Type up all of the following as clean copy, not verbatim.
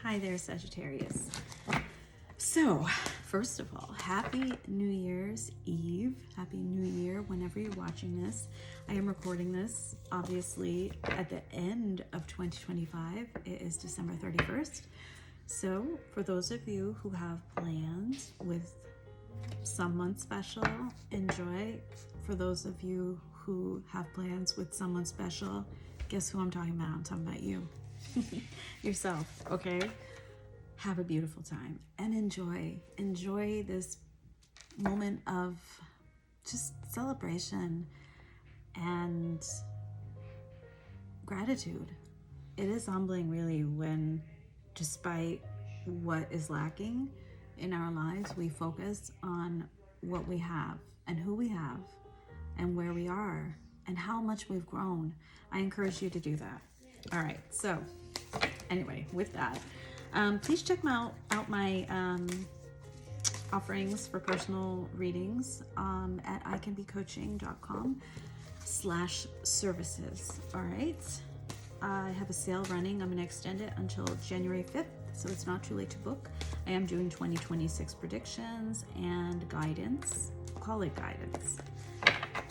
Hi there, Sagittarius. So, first of all, Happy New Year's Eve. Happy New Year whenever you're watching this. I am recording this, obviously, at the end of 2025. It is December 31st. So, for those of you who have plans with someone special, enjoy. For those of you who have plans with someone special, guess who I'm talking about? I'm talking about you. Yourself, okay? Have a beautiful time and enjoy this moment of just celebration and gratitude. It is humbling, really, when despite what is lacking in our lives, we focus on what we have and who we have and where we are and how much we've grown. I encourage you to do that. All right, so anyway, with that, please check out my offerings for personal readings at icanbecoaching.com/services. All right, I have a sale running. I'm going to extend it until January 5th, so it's not too late to book. I am doing 2026 predictions and guidance. I'll call it guidance,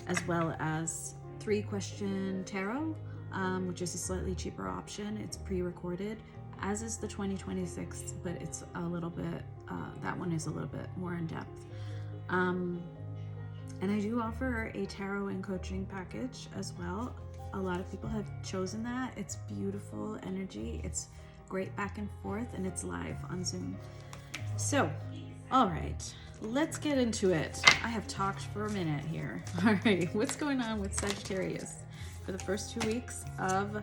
as well as 3-question tarot, which is a slightly cheaper option. It's pre-recorded, as is the 2026, but it's a little bit, that one is a little bit more in depth. And I do offer a tarot and coaching package as well. A lot of people have chosen that. It's beautiful energy. It's great back and forth, and it's live on Zoom. So, all right, let's get into it. I have talked for a minute here. All right, what's going on with Sagittarius for the first 2 weeks of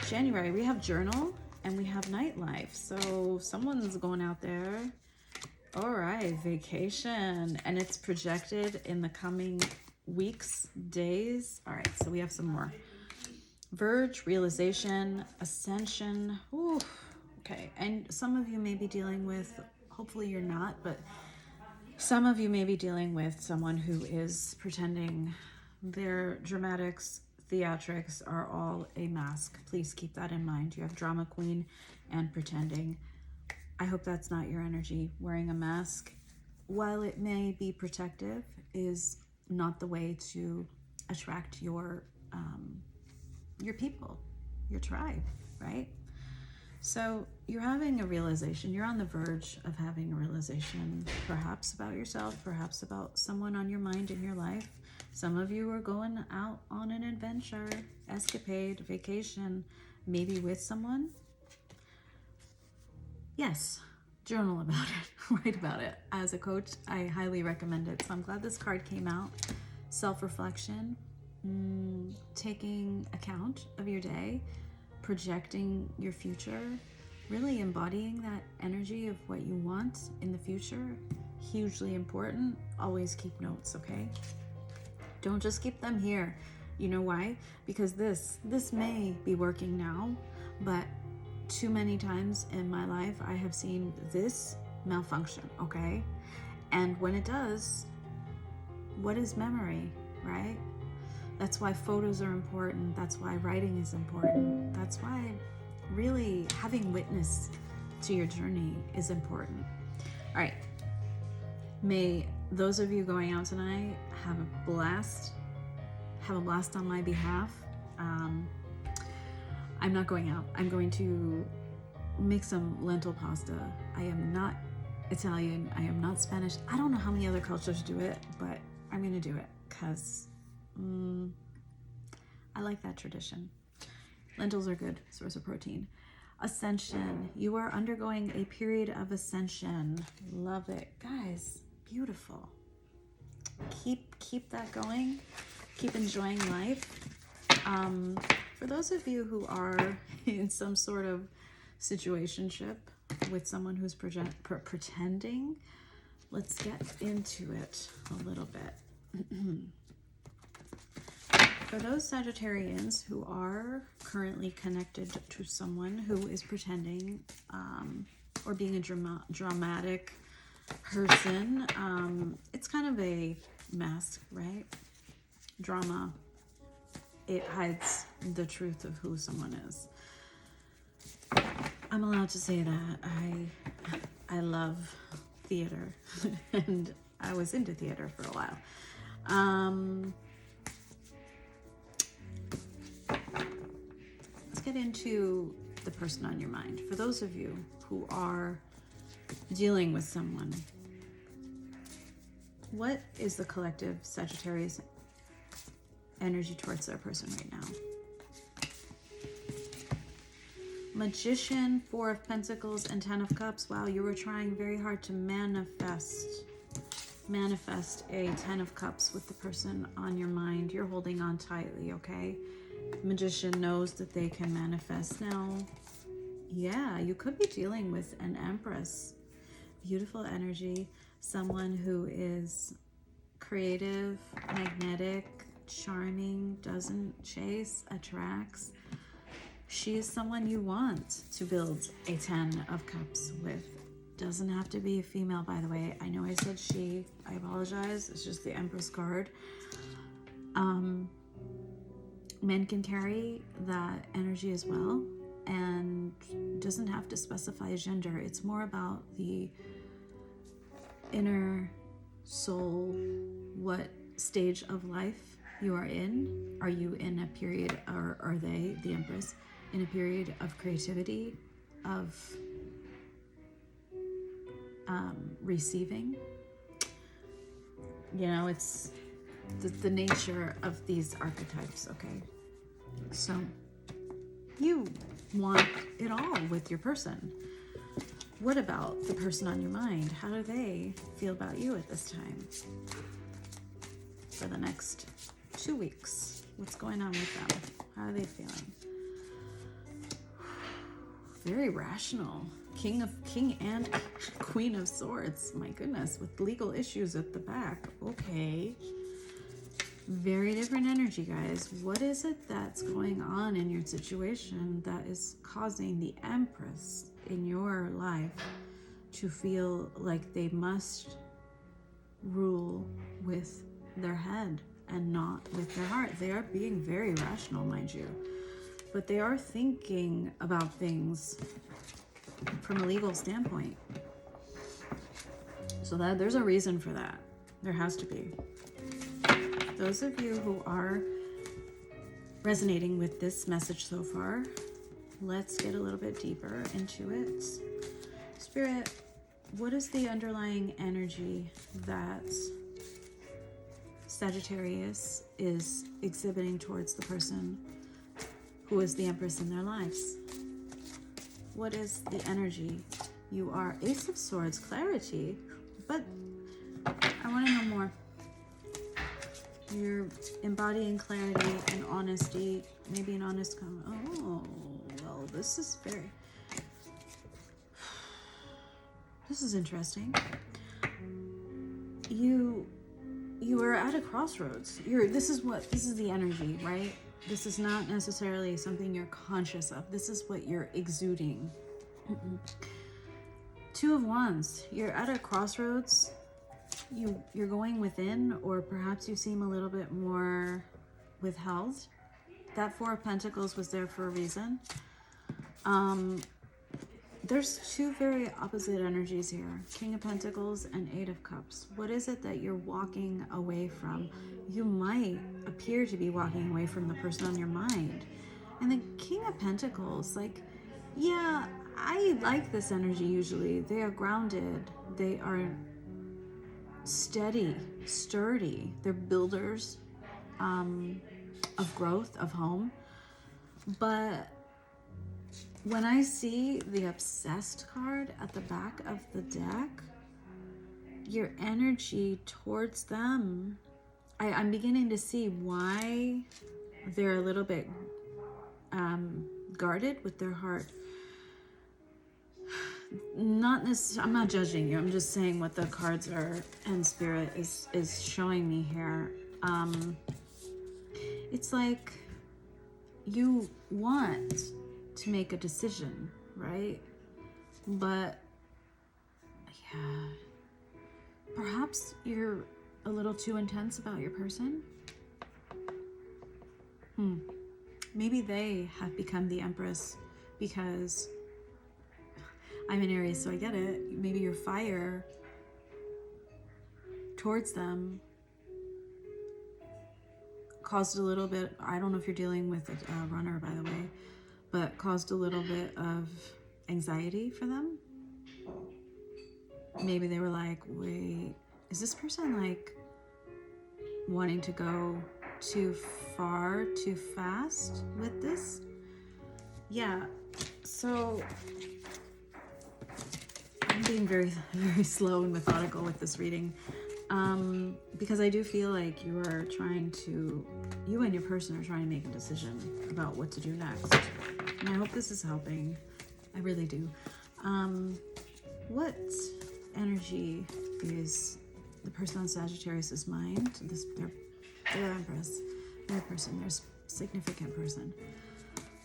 January? We have journal and we have nightlife. So someone's going out there. All right, vacation, and it's projected in the coming weeks, days. All right, so we have some more. Verge, realization, ascension. Ooh, okay, and some of you may be dealing with, hopefully you're not, but some of you may be dealing with someone who is pretending. Their dramatics, theatrics are all a mask. Please keep that in mind. You have drama queen and pretending. I hope that's not your energy. Wearing a mask, while it may be protective, is not the way to attract your people, your tribe, right? So you're having a realization. You're on the verge of having a realization, perhaps about yourself, perhaps about someone on your mind in your life. Some of you are going out on an adventure, escapade, vacation, maybe with someone. Yes, journal about it, write about it. As a coach, I highly recommend it. So I'm glad this card came out. Self-reflection, taking account of your day, projecting your future, really embodying that energy of what you want in the future. Hugely important. Always keep notes, okay? Don't just keep them here. You know why? Because this may be working now, but too many times in my life I have seen this malfunction, okay? And when it does, what is memory, right? That's why photos are important. That's why writing is important. That's why really having witness to your journey is important. All right. May those of you going out tonight have a blast. Have a blast on my behalf. I'm not going out. I'm going to make some lentil pasta. I am not Italian. I am not Spanish. I don't know how many other cultures do it, but I'm going to do it because I like that tradition. Lentils are good source of protein. Ascension. You are undergoing a period of ascension. Love it. Guys, beautiful. Keep that going. Keep enjoying life. For those of you who are in some sort of situationship with someone who's pretending, let's get into it a little bit. For those Sagittarians who are currently connected to someone who is pretending or being a dramatic person, it's kind of a mask, right? Drama, it hides the truth of who someone is. I'm allowed to say that. I love theater and I was into theater for a while. Let's get into the person on your mind. For those of you who are dealing with someone, what is the collective Sagittarius energy towards their person right now? Magician, Four of Pentacles, and Ten of Cups. Wow, you were trying very hard to manifest a Ten of Cups with the person on your mind. You're holding on tightly, okay? Magician knows that they can manifest now. Yeah, you could be dealing with an Empress. Beautiful energy. Someone who is creative, magnetic, charming, doesn't chase, attracts. She is someone you want to build a 10 of Cups with. Doesn't have to be a female, by the way. I know I said she. I apologize. It's just the Empress card. Men can carry that energy as well, and doesn't have to specify gender. It's more about the inner soul, what stage of life you are in. Are you in a period, or are they, the Empress, in a period of creativity, of receiving? You know, it's the nature of these archetypes, okay? So you want it all with your person. What about the person on your mind? How do they feel about you at this time? For the next 2 weeks, what's going on with them? How are they feeling? Very rational. King and Queen of Swords. My goodness, with legal issues at the back. Okay. Very different energy, guys. What is it that's going on in your situation that is causing the Empress in your life to feel like they must rule with their head and not with their heart? They are being very rational, mind you, but they are thinking about things from a legal standpoint. So that there's a reason for that. There has to be. Those of you who are resonating with this message so far, let's get a little bit deeper into it. Spirit, what is the underlying energy that Sagittarius is exhibiting towards the person who is the Empress in their lives? What is the energy? You are Ace of Swords, clarity, but I want to know more. You're embodying clarity and honesty, maybe an honest comment. Oh, well, this is interesting. You are at a crossroads. This is the energy, right? This is not necessarily something you're conscious of. This is what you're exuding. Two of Wands. You're at a crossroads. You're going within, or perhaps you seem a little bit more withheld. That Four of Pentacles was there for a reason. There's two very opposite energies here. King of Pentacles and Eight of Cups. What is it that you're walking away from? You might appear to be walking away from the person on your mind. And the King of Pentacles, like, yeah, I like this energy usually. They are grounded. They are steady, sturdy. They're builders of growth, of home. But when I see the Obsessed card at the back of the deck, your energy towards them, I'm beginning to see why they're a little bit guarded with their heart. Not necessarily, I'm not judging you. I'm just saying what the cards are and Spirit is showing me here. It's like you want to make a decision, right? But yeah, perhaps you're a little too intense about your person. Maybe they have become the Empress because I'm in Aries, so I get it. Maybe your fire towards them caused a little bit, I don't know if you're dealing with a runner, by the way, but caused a little bit of anxiety for them. Maybe they were like, wait, is this person like wanting to go too far, too fast with this? Yeah, so I'm being very, very slow and methodical with this reading, because I do feel like you and your person are trying to make a decision about what to do next. And I hope this is helping. I really do. What energy is the person on Sagittarius's mind? Their Empress, their person, their significant person.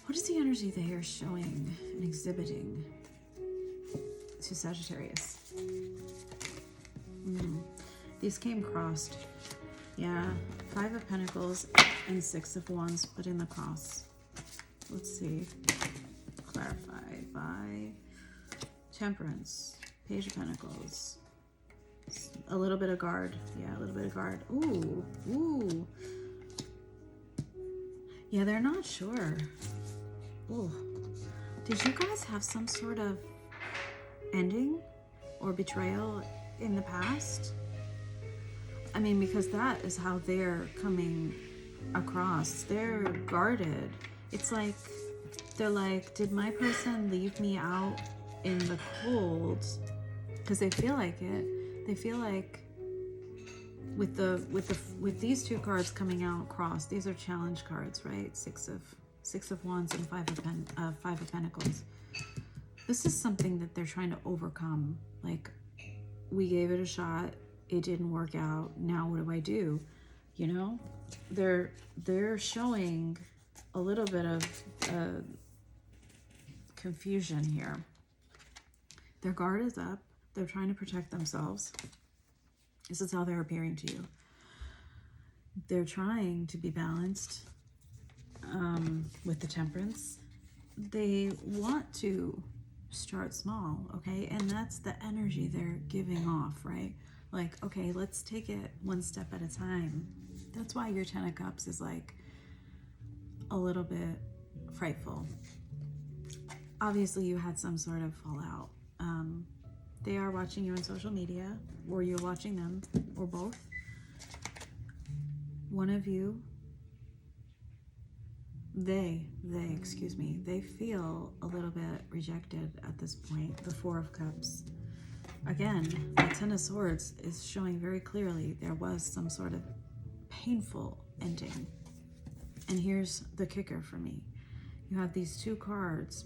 What is the energy they are showing and exhibiting to Sagittarius? These came crossed. Yeah, 5 of Pentacles and 6 of Wands, but in the cross. Let's see. Clarify. 5. Temperance. Page of Pentacles. A little bit of guard. Yeah, a little bit of guard. Ooh. Ooh. Yeah, they're not sure. Ooh. Did you guys have some sort of ending or betrayal in the past? I mean, because that is how they're coming across. They're guarded. It's like, they're like, did my person leave me out in the cold? Because they feel like it. They feel like with these 2 cards coming out crossed, these are challenge cards, right? 6 of Wands and 5 of Pentacles. This is something that they're trying to overcome. Like, we gave it a shot, it didn't work out, now what do I do? You know, they're showing a little bit of confusion here. Their guard is up. They're trying to protect themselves. This is how they're appearing to you. They're trying to be balanced with the Temperance. They want to start small, okay? And that's the energy they're giving off, right? Like, okay, let's take it one step at a time. That's why your 10 of Cups is like a little bit frightful. Obviously, you had some sort of fallout. They are watching you on social media, or you're watching them, or both. One of you, they feel a little bit rejected at this point. The 4 of Cups. Again, the 10 of Swords is showing very clearly there was some sort of painful ending. And here's the kicker for me. You have these 2 cards.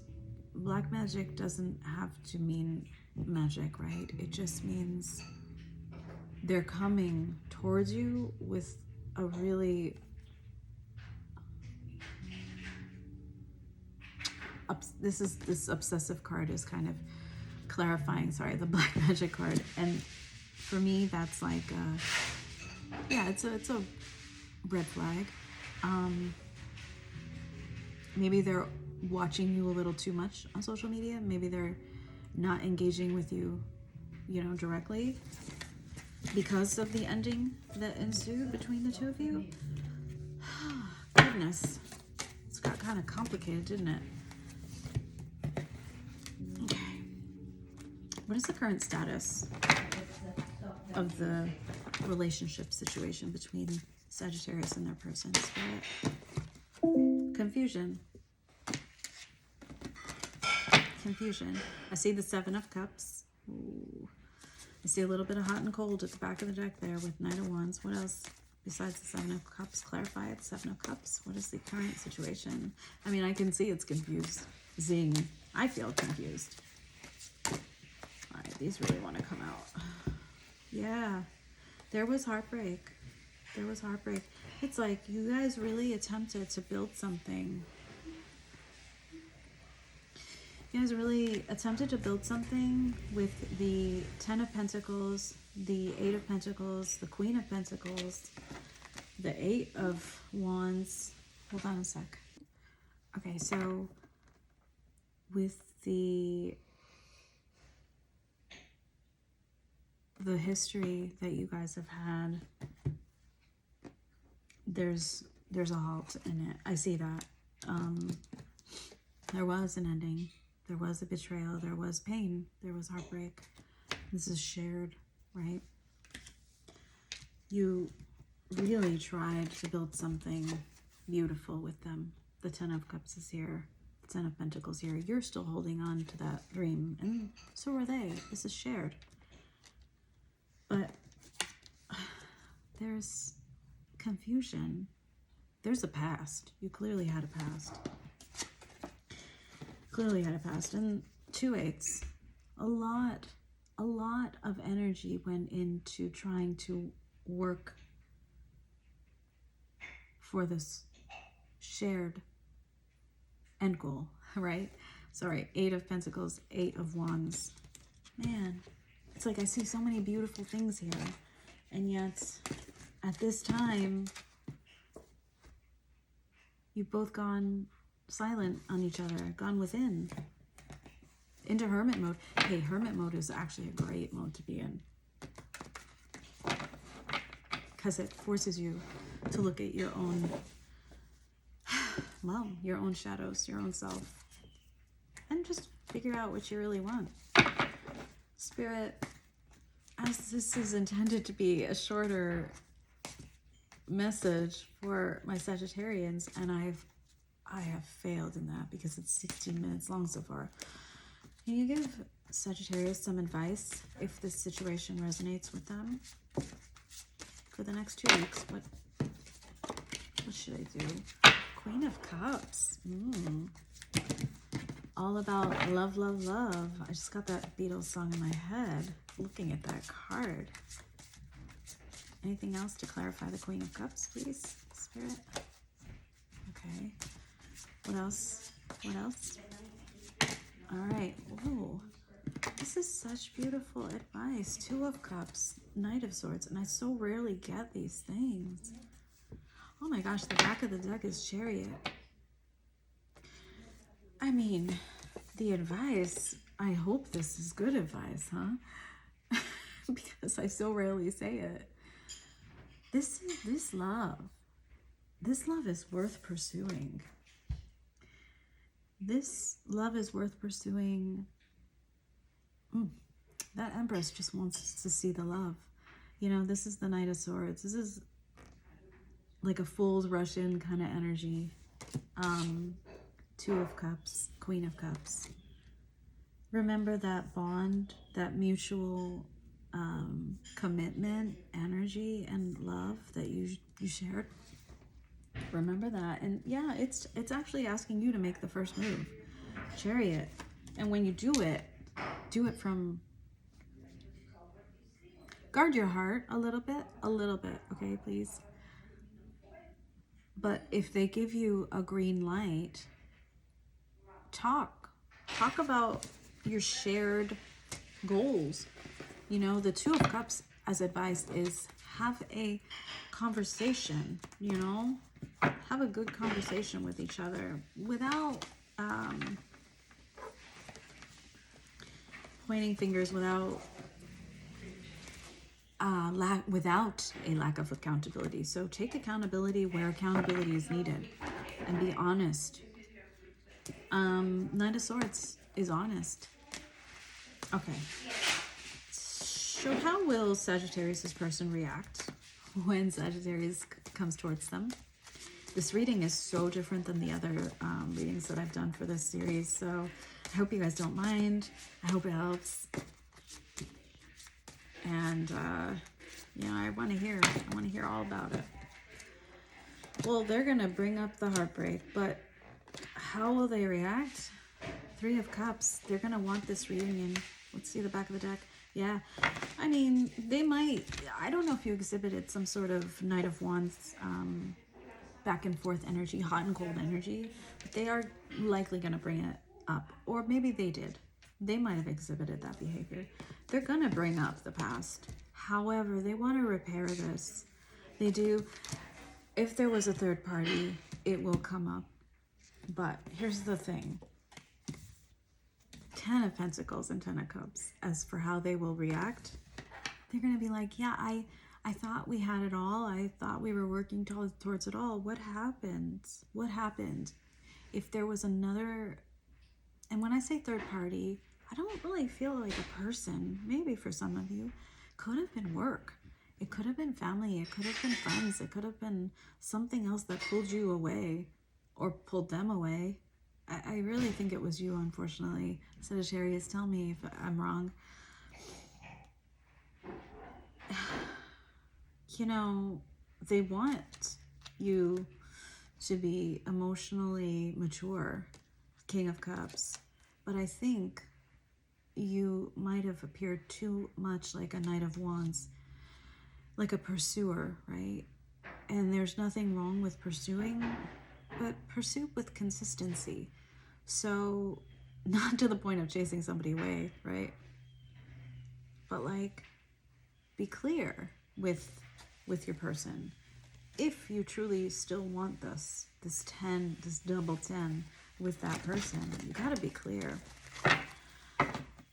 Black magic doesn't have to mean magic, right? It just means they're coming towards you with a really this obsessive card is kind of clarifying, sorry, the black magic card. And for me, that's like yeah, it's a red flag. Maybe they're watching you a little too much on social media. Maybe they're not engaging with you, you know, directly because of the ending that ensued between the 2 of you. Goodness, it's got kind of complicated, didn't it? Okay, what is the current status of the relationship situation between Sagittarius and their person? Spirit. Confusion. Confusion. I see the 7 of Cups. Ooh. I see a little bit of hot and cold at the back of the deck there with Knight of Wands. What else besides the 7 of Cups? Clarify it. 7 of Cups. What is the current situation? I mean, I can see it's confused. Zing. I feel confused. All right, these really want to come out. Yeah, there was heartbreak. There was heartbreak. It's like you guys really attempted to build something. You guys really attempted to build something with the 10 of Pentacles, the 8 of Pentacles, the Queen of Pentacles, the 8 of Wands. Hold on a sec. Okay, so with the the history that you guys have had, there's a halt in it. I see that. There was an ending. There was a betrayal. There was pain. There was heartbreak. This is shared, right? You really tried to build something beautiful with them. The Ten of Cups is here. The Ten of Pentacles here. You're still holding on to that dream, and so are they. This is shared. But there's confusion. There's a past. You clearly had a past. Clearly had a past. And 2 8s. A lot of energy went into trying to work for this shared end goal, right? Sorry, 8 of Pentacles, 8 of Wands. Man, it's like I see so many beautiful things here. And yet, at this time, you've both gone silent on each other, gone within, into hermit mode. Hey, hermit mode is actually a great mode to be in, because it forces you to look at your own, well, your own shadows, your own self, and just figure out what you really want. Spirit, as this is intended to be a shorter message for my Sagittarians, and I have failed in that because it's 16 minutes long so far. Can you give Sagittarius some advice if this situation resonates with them for the next 2 weeks? What should I do? Queen of Cups. All about love, love, love. I just got that Beatles song in my head looking at that card. Anything else to clarify the Queen of Cups, please, Spirit? Okay. What else? What else? All right. Ooh. This is such beautiful advice. 2 of Cups, Knight of Swords, and I so rarely get these things. Oh my gosh, the back of the deck is Chariot. I mean, the advice, I hope this is good advice, huh? Because I so rarely say it. This love is worth pursuing. This love is worth pursuing. That Empress just wants to see the love. You know, this is the Knight of Swords. This is like a fool's rush in kind of energy. 2 of Cups, Queen of Cups. Remember that bond, that mutual commitment, energy, and love that you shared. Remember that. And yeah, it's actually asking you to make the first move. Chariot. And when you do it from, guard your heart a little bit, okay, please. But if they give you a green light, talk about your shared goals. You know, the 2 of Cups as advice is have a conversation, you know, have a good conversation with each other without pointing fingers, without a lack of accountability. So take accountability where accountability is needed and be honest. Knight of Swords is honest. Okay. So how will Sagittarius' person react when Sagittarius comes towards them? This reading is so different than the other readings that I've done for this series. So I hope you guys don't mind. I hope it helps. And, you know, I want to hear all about it. Well, they're going to bring up the heartbreak, but how will they react? 3 of Cups. They're going to want this reunion. Let's see the back of the deck. Yeah. I mean, they might, I don't know if you exhibited some sort of Knight of Wands, back and forth energy, hot and cold energy, but they are likely going to bring it up. Or maybe they did. They might have exhibited that behavior. They're going to bring up the past. However, they want to repair this. They do. If there was a third party, it will come up. But here's the thing. 10 of Pentacles and 10 of Cups. As for how they will react, They're going to be like, yeah, I thought we had it all. I thought we were working towards it all. What happened? What happened? If there was another, and when I say third party, I don't really feel like a person. Maybe for some of you, could have been work. It could have been family. It could have been friends. It could have been something else that pulled you away or pulled them away. I really think it was you, unfortunately. Sagittarius, tell me if I'm wrong. You know, they want you to be emotionally mature, King of Cups, but I think you might have appeared too much like a Knight of Wands, like a pursuer, right? And there's nothing wrong with pursuing, but pursue with consistency. So, not to the point of chasing somebody away, right? But like, be clear with your person. If you truly still want this 10, this double 10 with that person, you gotta be clear.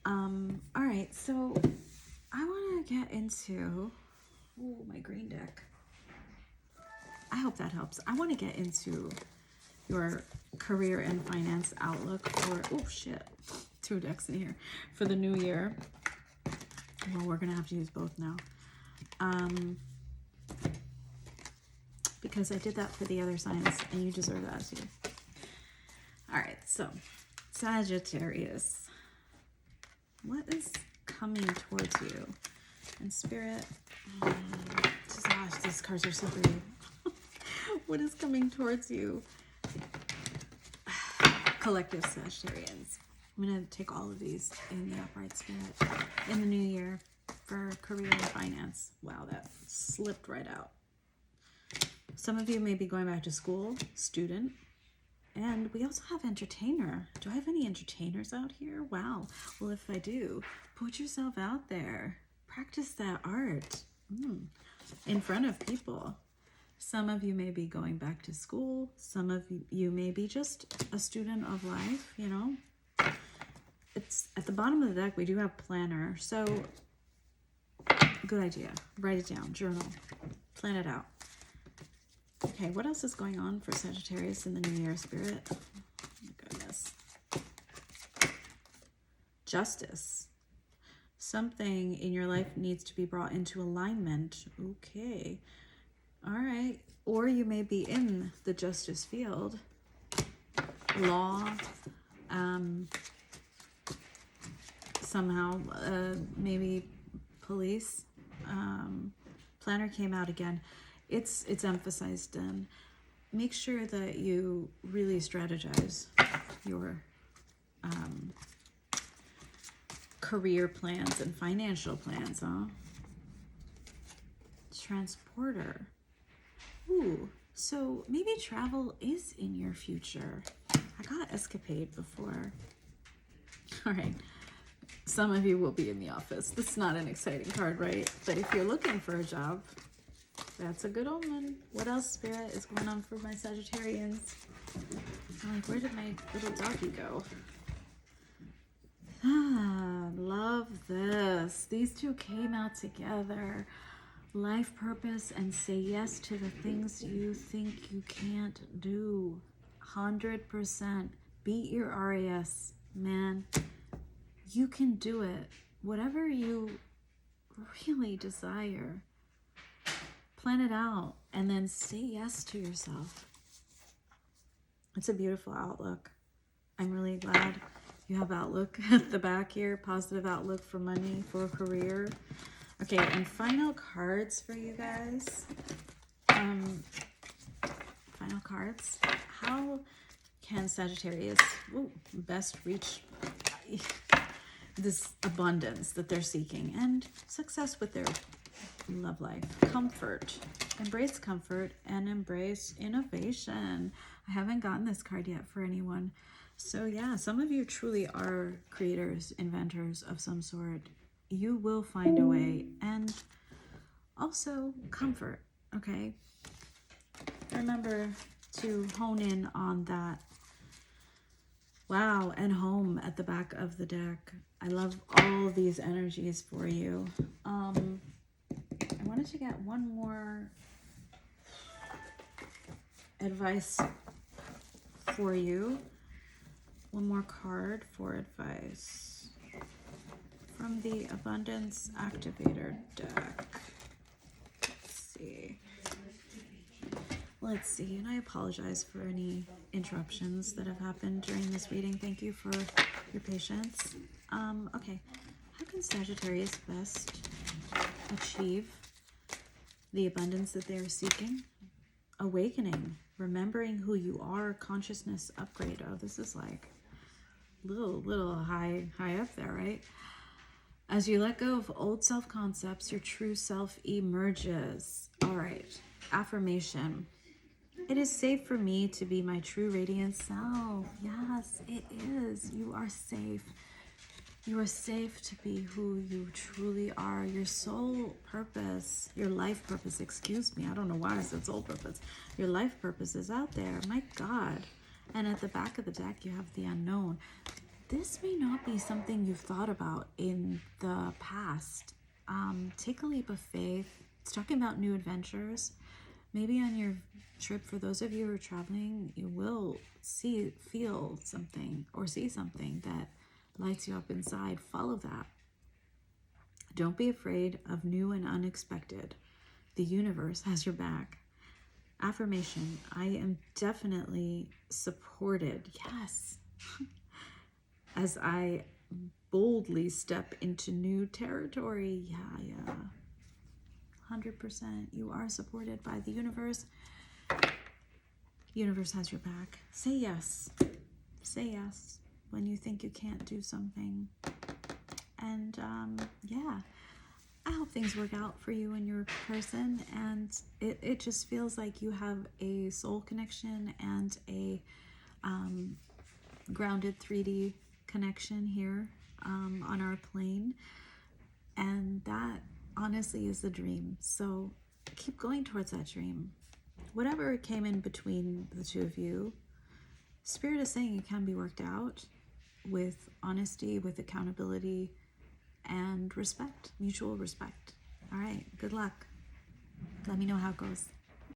All right, so I want to get into, my green deck. I hope that helps. I want to get into your career and finance outlook for, 2 decks in here, for the new year. Well, we're going to have to use both now. Because I did that for the other signs, and you deserve that too. All right, so Sagittarius, what is coming towards you? And Spirit, these cards are so pretty. What is coming towards you? Collective Sagittarians. I'm going to take all of these in the upright spirit in the new year for career and finance. Wow, that slipped right out. Some of you may be going back to school, student, and we also have entertainer. Do I have any entertainers out here? Wow. Well, if I do, put yourself out there. Practice that art in front of people. Some of you may be going back to school. Some of you may be just a student of life, you know. It's at the bottom of the deck, we do have planner. So, good idea. Write it down, journal, plan it out. Okay, what else is going on for Sagittarius in the new year, Spirit? Oh my goodness. Justice. Something in your life needs to be brought into alignment. Okay. All right. Or you may be in the justice field. Law. Somehow, maybe police. Planner came out again. It's emphasized in. Make sure that you really strategize your career plans and financial plans, huh? Transporter. Ooh, so maybe travel is in your future. I got escapade before. All right. Some of you will be in the office. That's not an exciting card, right? But if you're looking for a job, that's a good omen. What else, Spirit, is going on for my Sagittarians? I'm like, where did my little doggy go? Love this. These two came out together. Life purpose and say yes to the things you think you can't do. 100%. Beat your RAS, man. You can do it. Whatever you really desire, plan it out and then say yes to yourself. It's a beautiful outlook. I'm really glad you have outlook at the back here. Positive outlook for money, for a career. Okay, and final cards for you guys. Final cards. How can Sagittarius best reach this abundance that they're seeking and success with their love life? Comfort. Embrace comfort and embrace innovation. I haven't gotten this card yet for anyone. So yeah, some of you truly are creators, inventors of some sort. You will find a way. And also comfort, okay? Remember to hone in on that Wow, and home at the back of the deck. I love all these energies for you. I wanted to get one more advice for you. One more card for advice from the Abundance Activator deck. Let's see, and I apologize for any interruptions that have happened during this reading. Thank you for your patience. Okay, how can Sagittarius best achieve the abundance that they are seeking? Awakening, remembering who you are, consciousness upgrade. Oh, this is like little high up there, right? As you let go of old self-concepts, your true self emerges. All right, affirmation. It is safe for me to be my true radiant self. Yes, it is. You are safe. You are safe to be who you truly are. Your soul purpose, your life purpose, excuse me. I don't know why I said soul purpose. Your life purpose is out there. My God. And at the back of the deck, you have the unknown. This may not be something you've thought about in the past. Take a leap of faith. It's talking about new adventures. Maybe on your trip, for those of you who are traveling, you will feel something or see something that lights you up inside. Follow that. Don't be afraid of new and unexpected. The universe has your back. Affirmation. I am definitely supported. Yes. As I boldly step into new territory. Yeah. 100%. You are supported by the universe. Universe has your back. Say yes. Say yes when you think you can't do something. And yeah, I hope things work out for you and your person. And it just feels like you have a soul connection and a grounded 3D connection here on our plane. And that honestly is the dream. So keep going towards that dream. Whatever came in between the two of you, Spirit is saying it can be worked out with honesty, with accountability, and respect, mutual respect. All right, good luck. Let me know how it goes.